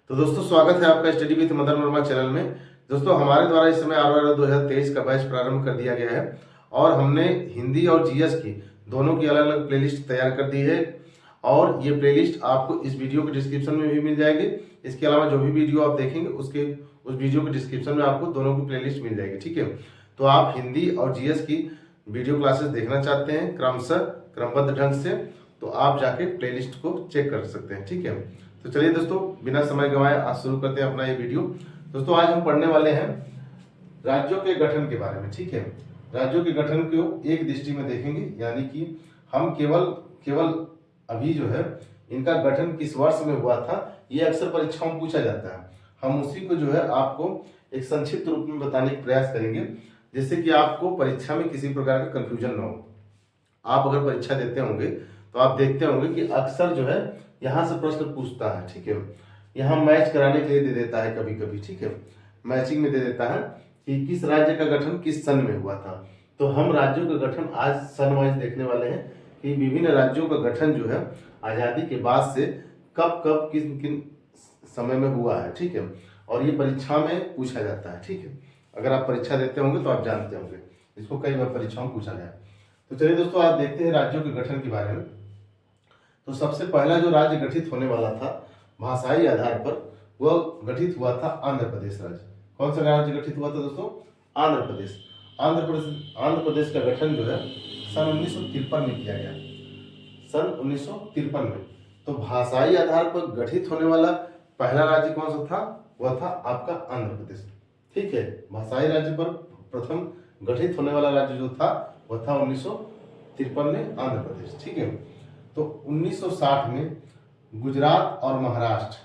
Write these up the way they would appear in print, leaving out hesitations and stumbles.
तो दोस्तों स्वागत है आपका study with Madan Verma channel में। दोस्तों हमारे द्वारा इस समय आर 2023 का बैच प्रारंभ कर दिया गया है और हमने हिंदी और जीएस की दोनों की अलग अलग प्लेलिस्ट तैयार कर दी है और ये प्लेलिस्ट आपको इस वीडियो के डिस्क्रिप्शन में भी मिल जाएगी। इसके अलावा जो भी वीडियो आप देखेंगे उस वीडियो के डिस्क्रिप्शन में आपको दोनों की प्लेलिस्ट मिल जाएगी। ठीक है, तो आप हिंदी और जीएस की वीडियो क्लासेस देखना चाहते हैं क्रमशः क्रमबद्ध ढंग से, तो आप जाके प्लेलिस्ट को चेक कर सकते हैं। ठीक है, तो चलिए दोस्तों बिना समय गंवाए आज शुरू करते हैं अपना ये वीडियो। दोस्तों आज हम पढ़ने वाले हैं राज्यों के गठन के बारे में। ठीक है, राज्यों के गठन को एक दृष्टि में देखेंगे, यानी कि हम केवल अभी जो है इनका गठन किस वर्ष में हुआ था ये अक्सर परीक्षाओं में पूछा जाता है। हम उसी को जो है आपको एक संक्षिप्त रूप में बताने का प्रयास करेंगे, जिससे कि आपको परीक्षा में किसी प्रकार का कंफ्यूजन न हो। आप अगर परीक्षा देते होंगे तो आप देखते होंगे कि अक्सर जो है यहाँ से प्रश्न पूछता है। ठीक है, यहाँ मैच कराने के लिए दे देता है कभी कभी। ठीक है, मैचिंग में दे देता है कि किस राज्य का गठन किस सन में हुआ था। तो हम राज्यों का गठन आज सन वाइज देखने वाले हैं कि विभिन्न राज्यों का गठन जो है आजादी के बाद से कब कब किन किन समय में हुआ है। ठीक है, और ये परीक्षा में पूछा जाता है। ठीक है, अगर आप परीक्षा देते होंगे तो आप जानते होंगे, इसको कई बार परीक्षाओं में पूछा गया। तो चलिए दोस्तों आज देखते हैं राज्यों के गठन के बारे में। तो सबसे पहला जो राज्य गठित होने वाला था भाषाई आधार पर, वह गठित हुआ था आंध्र प्रदेश राज्य। कौन सा राज्य गठित हुआ था दोस्तों? आंध्र प्रदेश। आंध्र प्रदेश का गठन जो है सन 1953 में किया गया, सन 1953 में। तो भाषाई आधार पर गठित होने वाला पहला राज्य कौन सा था? वह था आपका आंध्र प्रदेश। ठीक है, भाषाई राज्य पर प्रथम गठित होने वाला राज्य जो था वह था 1953 में आंध्र प्रदेश। ठीक है, तो 1960 में गुजरात और महाराष्ट्र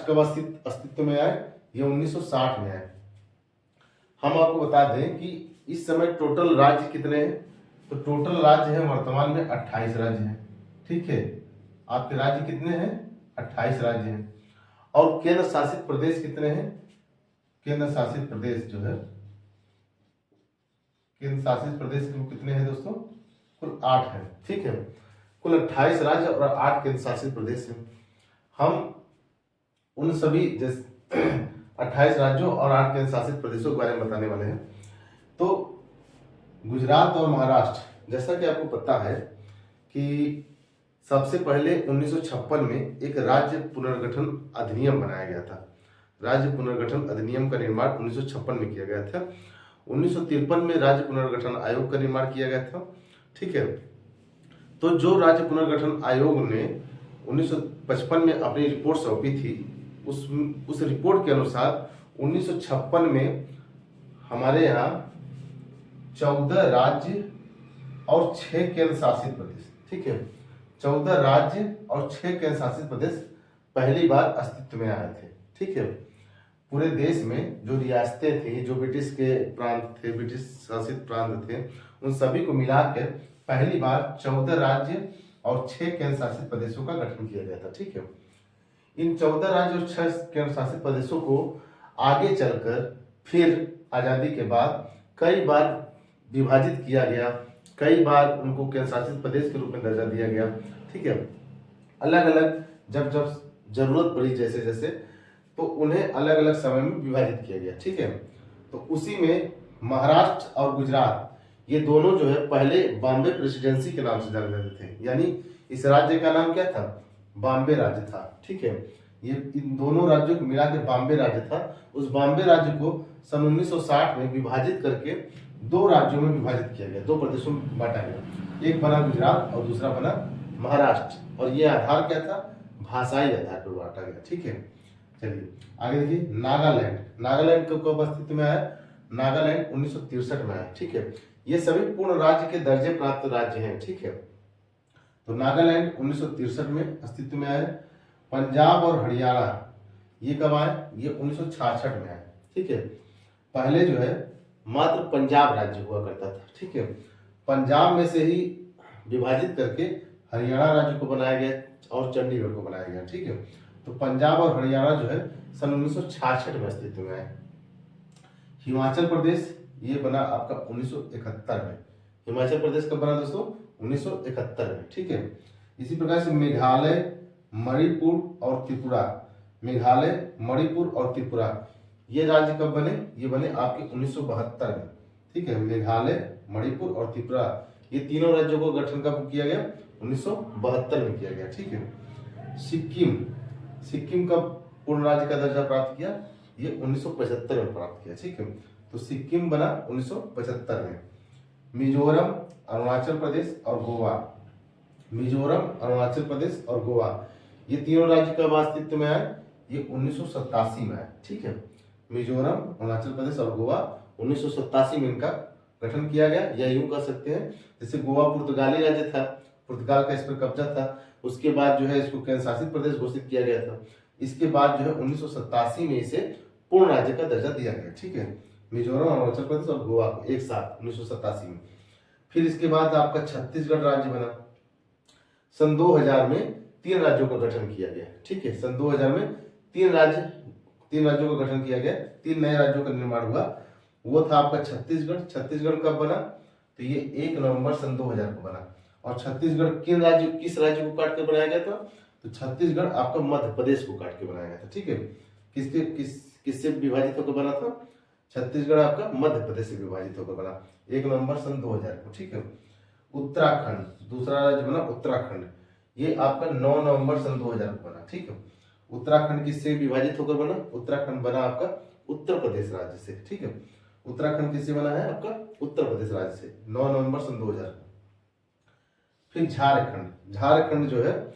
कब अस्तित्व में आए? ये 1960 में आए। हम आपको बता दें कि इस समय टोटल राज्य कितने हैं? तो टोटल राज्य है वर्तमान में 28 राज्य हैं। ठीक है, आपके राज्य कितने हैं? 28 राज्य हैं। और केंद्र शासित प्रदेश कितने हैं? केंद्र शासित प्रदेश जो है, केंद्र शासित प्रदेश कितने हैं दोस्तों? कुल 8 है। ठीक है, कुल 28 राज्य और 8 केंद्र शासित प्रदेश हैं। हम उन सभी 28 राज्यों और 8 केंद्र शासित प्रदेशों के बारे में बताने वाले हैं। तो गुजरात और महाराष्ट्र, जैसा कि आपको पता है कि सबसे पहले 1956 में एक राज्य पुनर्गठन अधिनियम बनाया गया था। राज्य पुनर्गठन अधिनियम का निर्माण 1956 में किया गया था। 1953 में राज्य पुनर्गठन आयोग का निर्माण किया गया था। ठीक है, तो जो राज्य पुनर्गठन आयोग ने 1955 में अपनी रिपोर्ट सौंपी थी, उस रिपोर्ट के अनुसार 1956 में हमारे यहाँ 14 राज्य और 6 केंद्र शासित प्रदेश, ठीक है, 14 राज्य और 6 केंद्र शासित प्रदेश पहली बार अस्तित्व में आए थे। ठीक है, पूरे देश में जो रियासतें थी, जो ब्रिटिश के प्रांत थे, ब्रिटिश शासित प्रांत थे, उन सभी को मिलाकर पहली बार 14 राज्य और 6 केंद्र शासित प्रदेशों का गठन किया गया था। ठीक है, इन 14 राज्य और 6 केंद्र शासित प्रदेशों को आगे चलकर फिर आजादी के बाद कई बार विभाजित किया गया, कई बार उनको केंद्र शासित प्रदेश के रूप में दर्जा दिया गया। ठीक है, अलग अलग जब जरूरत पड़ी जैसे जैसे, तो उन्हें अलग अलग समय में विभाजित किया गया। ठीक है, तो उसी में महाराष्ट्र और गुजरात ये दोनों जो है पहले बॉम्बे प्रेसिडेंसी के नाम से जाने जाते थे, यानी इस राज्य का नाम क्या था? बॉम्बे राज्य था। ठीक है, ये इन दोनों राज्यों को मिलाकर बॉम्बे राज्य था। उस बॉम्बे राज्य को सन 1960 में विभाजित करके 2 राज्यों में विभाजित किया गया, 2 प्रदेशों में बांटा गया। एक बना गुजरात और दूसरा बना महाराष्ट्र, और ये आधार क्या था? भाषाई आधार पर बांटा गया। ठीक है, चलिए आगे देखिए। नागालैंड कब अस्तित्व में आया? नागालैंड 1963 में आया। ठीक है, ये सभी पूर्ण राज्य के दर्जे प्राप्त राज्य हैं। ठीक है, तो नागालैंड 1963 में अस्तित्व में आया। पंजाब और हरियाणा ये कब आए? ये 1966 में आए। ठीक है, पहले जो है मात्र पंजाब राज्य हुआ करता था। ठीक है, पंजाब में से ही विभाजित करके हरियाणा राज्य को बनाया गया और चंडीगढ़ को बनाया गया। ठीक है, तो पंजाब और हरियाणा जो है सन 1966 में अस्तित्व में आए। हिमाचल प्रदेश ये बना आपका 1971 में। हिमाचल प्रदेश कब बना दोस्तों? 1971 में। ठीक है, इसी प्रकार से मेघालय, मणिपुर और त्रिपुरा, मेघालय, मणिपुर और त्रिपुरा, ये राज्य कब बने? ये बने आपके 1972 में। ठीक है, मेघालय, मणिपुर और त्रिपुरा, ये तीनों राज्यों को गठन कब किया गया? 1972 में किया गया। ठीक है, सिक्किम, सिक्किम कब पूर्ण राज्य का दर्जा प्राप्त किया? ये 1975 में प्राप्त किया। ठीक है, तो सिक्किम बना 1975 में। मिजोरम, अरुणाचल प्रदेश और गोवा, मिजोरम, अरुणाचल प्रदेश और गोवा, ये तीनों राज्य कब अस्तित्व में आए? ये 1987 में आए। ठीक है, मिजोरम, अरुणाचल प्रदेश और गोवा 1987 में इनका गठन किया गया, या यूं कह सकते हैं जैसे गोवा पुर्तगाली राज्य था, पुर्तगाल का इस पर कब्जा था, उसके बाद जो है इसको केंद्र शासित प्रदेश घोषित किया गया था। इसके बाद जो है 1987 में इसे पूर्ण राज्य का दर्जा दिया गया। ठीक है, मिजोरम, अरुणाचल प्रदेश और गोवा को एक साथ 1987 में। फिर इसके बाद आपका छत्तीसगढ़ राज्य बना। सन 2000 में 3 राज्यों का गठन किया गया। ठीक है, सन 2000 में 3 राज्यों का गठन किया गया, 3 नए राज्यों का निर्माण हुआ। वो था आपका छत्तीसगढ़। छत्तीसगढ़ कब बना? तो ये 1 नवंबर सन 2000 को बना। और छत्तीसगढ़ किस राज्य को काट कर बनाया गया था? तो छत्तीसगढ़ आपका मध्य प्रदेश को काट के बनाया गया था। ठीक है, किससे विभाजित होकर बना था? छत्तीसगढ़ आपका मध्य प्रदेश से विभाजित होकर बना 1 नवंबर सन 2000 को। ठीक है, उत्तराखंड, दूसरा राज्य बना उत्तराखंड, ये आपका 9 नवंबर सन 2000 को बना। ठीक है, उत्तराखंड किससे विभाजित होकर बना? उत्तराखंड बना आपका उत्तर प्रदेश राज्य से। ठीक है, उत्तराखंड किससे बना है? आपका उत्तर प्रदेश राज्य से 9 नवंबर सन 2000। फिर झारखंड, झारखंड जो है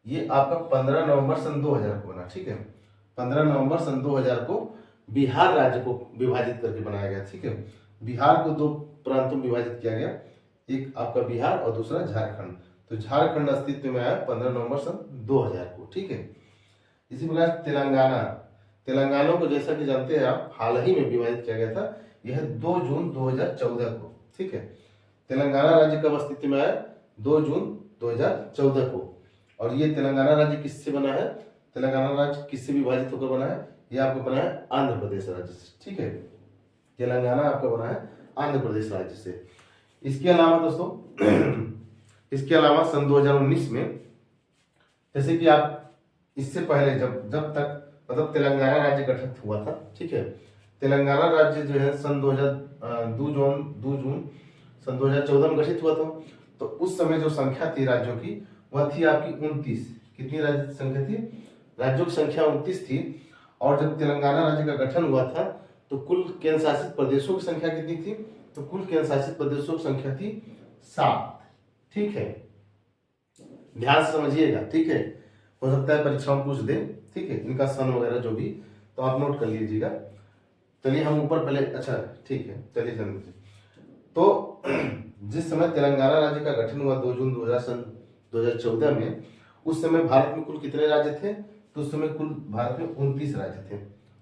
ये आपका 15 नवंबर सन 2000 को बना। ठीक है, 15 नवंबर सन 2000 को बिहार राज्य को विभाजित करके बनाया गया। ठीक है, बिहार को 2 प्रांतों में विभाजित किया गया, एक आपका बिहार और दूसरा झारखंड। तो झारखंड अस्तित्व में आया 15 नवंबर सन 2000 को। ठीक है, इसी प्रकार तेलंगाना, तेलंगाना को जैसा कि जानते हैं आप हाल ही में विभाजित किया गया था, यह 2 जून 2014 को। ठीक है, तेलंगाना राज्य कब अस्तित्व में आया? 2 जून 2014 को। और ये तेलंगाना राज्य किससे बना है? तेलंगाना राज्य किससे विभाजित होकर बना है? ये आपको बना है आंध्र प्रदेश राज्य से। ठीक है, तेलंगाना आपका बना है आंध्र प्रदेश राज्य से। इसके अलावा दोस्तों इसके अलावा सन 2019 में, जैसे कि आप इससे पहले जब तक मतलब तेलंगाना राज्य गठित हुआ था। ठीक है, तेलंगाना राज्य जो है सन 2 जून सन 2014 में गठित हुआ था। तो उस समय जो संख्या थी राज्यों की वह थी आपकी 29। कितनी राज्य संख्या थी? राज्यों की संख्या 29 थी। और जब तेलंगाना राज्य का गठन हुआ था तो कुल केंद्र शासित प्रदेशों की संख्या कितनी थी? तो कुल केंद्र शासित प्रदेशों की संख्या थी 7। ठीक है, ध्यान से समझिएगा। ठीक है, हो सकता है परीक्षा में पूछ दे। ठीक है, इनका सन वगैरह जो भी, तो आप नोट कर लीजिएगा। चलिए हम ऊपर पहले, अच्छा ठीक है, चलिए चलिए। तो जिस समय तेलंगाना राज्य का गठन हुआ 2 जून 2014 में, उस समय भारत में कुल कितने राज्य थे? तो उस समय कुल भारत में 29 राज्य थे।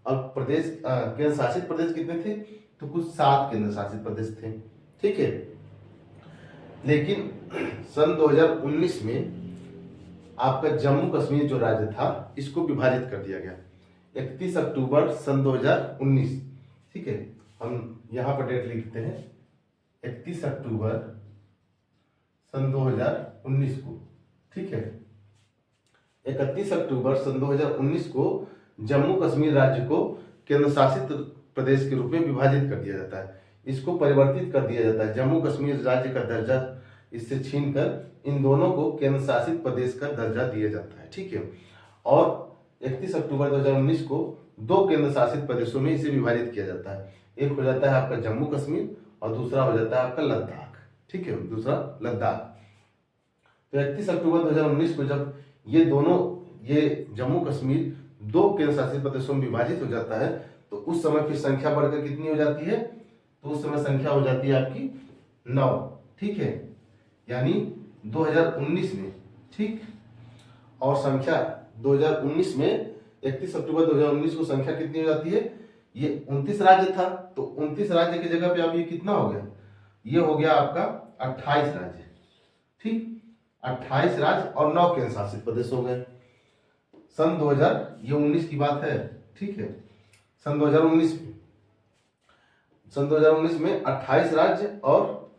और प्रदेश केंद्र शासित प्रदेश कितने थे? तो कुल 7 केंद्र शासित प्रदेश थे। ठीक है, लेकिन सन 2019 में आपका जम्मू कश्मीर जो राज्य था इसको विभाजित कर दिया गया 31 अक्टूबर सन 2019। ठीक है, हम यहाँ पर डेट लिखते हैं 31 अक्टूबर सन 2019 को। ठीक है, 31 अक्टूबर सन 2019 को जम्मू कश्मीर राज्य को केंद्र शासित प्रदेश के रूप में विभाजित कर दिया जाता है। इसको परिवर्तित कर दिया जाता है, जम्मू कश्मीर राज्य का दर्जा इससे छीनकर इन दोनों को केंद्र शासित प्रदेश का दर्जा दिया जाता है। ठीक है, और 31 अक्टूबर 2019 को 2 केंद्र शासित प्रदेशों में इसे विभाजित किया जाता है। एक हो जाता है आपका जम्मू कश्मीर और दूसरा हो जाता है आपका लद्दाख। ठीक है, दूसरा लद्दाख। तो 31 अक्टूबर 2019 को जब ये जम्मू कश्मीर 2 केंद्र शासित प्रदेशों में विभाजित हो जाता है तो उस समय फिर संख्या बढ़कर कितनी हो जाती है? तो उस समय संख्या हो जाती है आपकी 9। ठीक है, यानी 2019 में। ठीक, और संख्या 2019 में 31 अक्टूबर 2019 को संख्या कितनी हो जाती है? ये 29 राज्य था, तो 29 राज्य की जगह पे अब ये कितना हो गया? ये हो गया आपका 28 राज्य। ठीक, 28 राज्य और 9 केंद्र शासित प्रदेश हो गए सन 2000, ये 19 की बात है। ठीक है, सन 2019 में 28 राज्य और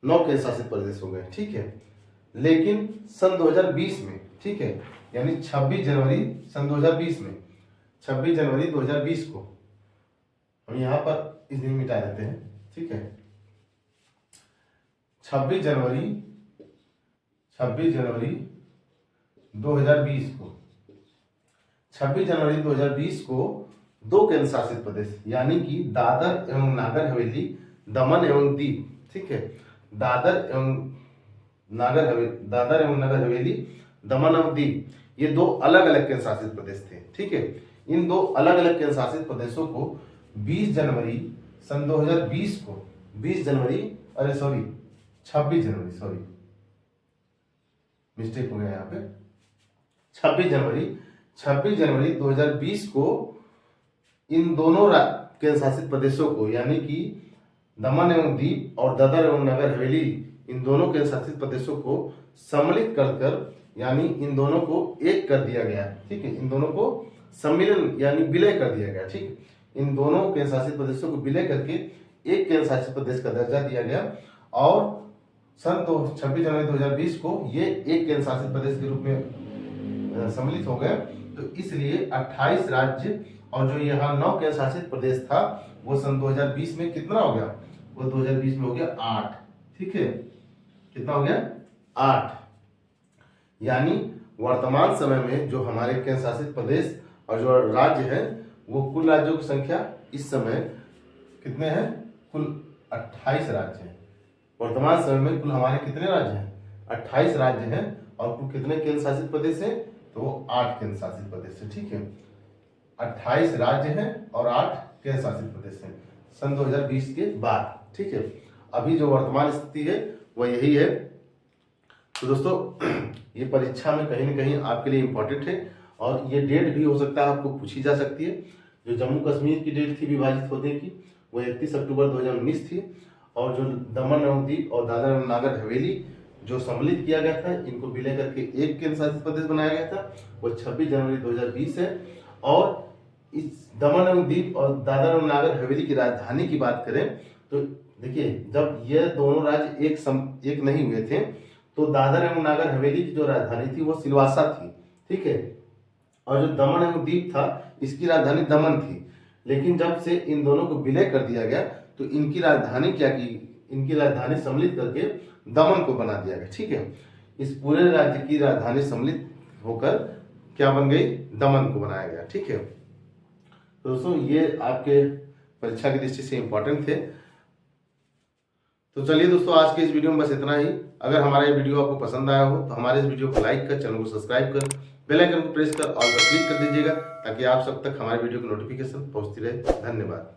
9 केंद्र शासित प्रदेश हो गए। ठीक है, लेकिन सन 2020 में, ठीक है, यानी 26 जनवरी सन 2020 में, 26 जनवरी 2020 को हम यहाँ पर इस दिन मिटा देते हैं, ठीक है। 26 जनवरी 2020 को, 26 जनवरी 2020 को दो केंद्र शासित प्रदेश यानी कि दादर एवं नागर हवेली, दमन एवं दीव, ठीक है, दादर एवं नगर हवेली, दमन और दीव, ये दो अलग अलग केंद्र शासित प्रदेश थे, ठीक है। इन दो अलग अलग केंद्र शासित प्रदेशों को 20 जनवरी सन 2020 को, 26 जनवरी, मिस्टेक हो गया यहाँ पे, 26 जनवरी 2020 को इन दोनों केंद्र शासित प्रदेशों को यानी कि दमन एवं दीव और दादर एवं नगर हवेली, इन दोनों केंद्र शासित प्रदेशों को सम्मिलित कर यानी इन दोनों को एक कर दिया गया, ठीक है। इन दोनों को सम्मिलन यानी विलय कर दिया गया, ठीक। इन दोनों केंद्र शासित प्रदेशों को विलय करके एक केंद्र शासित प्रदेश का दर्जा दिया गया और सन 26 जनवरी 2020 को ये एक केंद्र शासित प्रदेश के रूप में सम्मिलित हो गए। तो इसलिए 28 राज्य और जो यहाँ 9 केंद्र शासित प्रदेश था वो सन 2020 में कितना हो गया, वो 2020 में हो गया 8, ठीक है। कितना हो गया, 8। यानी वर्तमान समय में जो हमारे केंद्र शासित प्रदेश और जो राज्य है वो कुल राज्यों की संख्या इस समय कितने हैं, कुल 28 राज्य हैं। वर्तमान समय में कुल हमारे कितने राज्य हैं, 28 राज्य हैं और कुल कितने केंद्र शासित प्रदेश हैं, तो वो 8 केंद्र शासित प्रदेश है, ठीक है। 28 राज्य हैं और 8 केंद्र शासित प्रदेश हैं सन 2020 के बाद, ठीक है। अभी जो वर्तमान स्थिति है वह यही है। तो दोस्तों ये परीक्षा में कहीं ना कहीं आपके लिए इम्पोर्टेंट है और ये डेट भी हो सकता है आपको पूछी जा सकती है। जो जम्मू कश्मीर की डेट थी विभाजित होने की वो 31 अक्टूबर 2019 थी और जो दमन एवं दीव और दादर एवं नागर हवेली जो सम्मिलित किया गया था, इनको विलय करके एक केंद्र शासित प्रदेश बनाया गया था, वो 26 जनवरी 2020 है। और इस दमन एवं दीव और दादर एवं नागर हवेली की राजधानी की बात करें तो देखिए, जब ये दोनों राज्य एक नहीं हुए थे तो दादर एवं नागर हवेली की जो राजधानी थी वो सिलवासा थी, ठीक है। और जो दमन एवं दीव था इसकी राजधानी दमन थी। लेकिन जब से इन दोनों को विलय कर दिया गया तो इनकी राजधानी क्या की, इनकी राजधानी सम्मिलित करके दमन को बना दिया गया, ठीक है। इस पूरे राज्य की राजधानी सम्मिलित होकर क्या बन गई, दमन को बनाया गया, ठीक है। तो दोस्तों ये आपके परीक्षा की दृष्टि से इंपॉर्टेंट थे। तो चलिए दोस्तों, आज के इस वीडियो में बस इतना ही। अगर हमारा ये वीडियो आपको पसंद आया हो तो हमारे इस वीडियो को लाइक कर, चैनल को सब्सक्राइब कर, बेल आइकन को प्रेस कर ऑल पर क्लिक कर दीजिएगा ताकि आप सब तक हमारे वीडियो की नोटिफिकेशन पहुंचती रहे। धन्यवाद।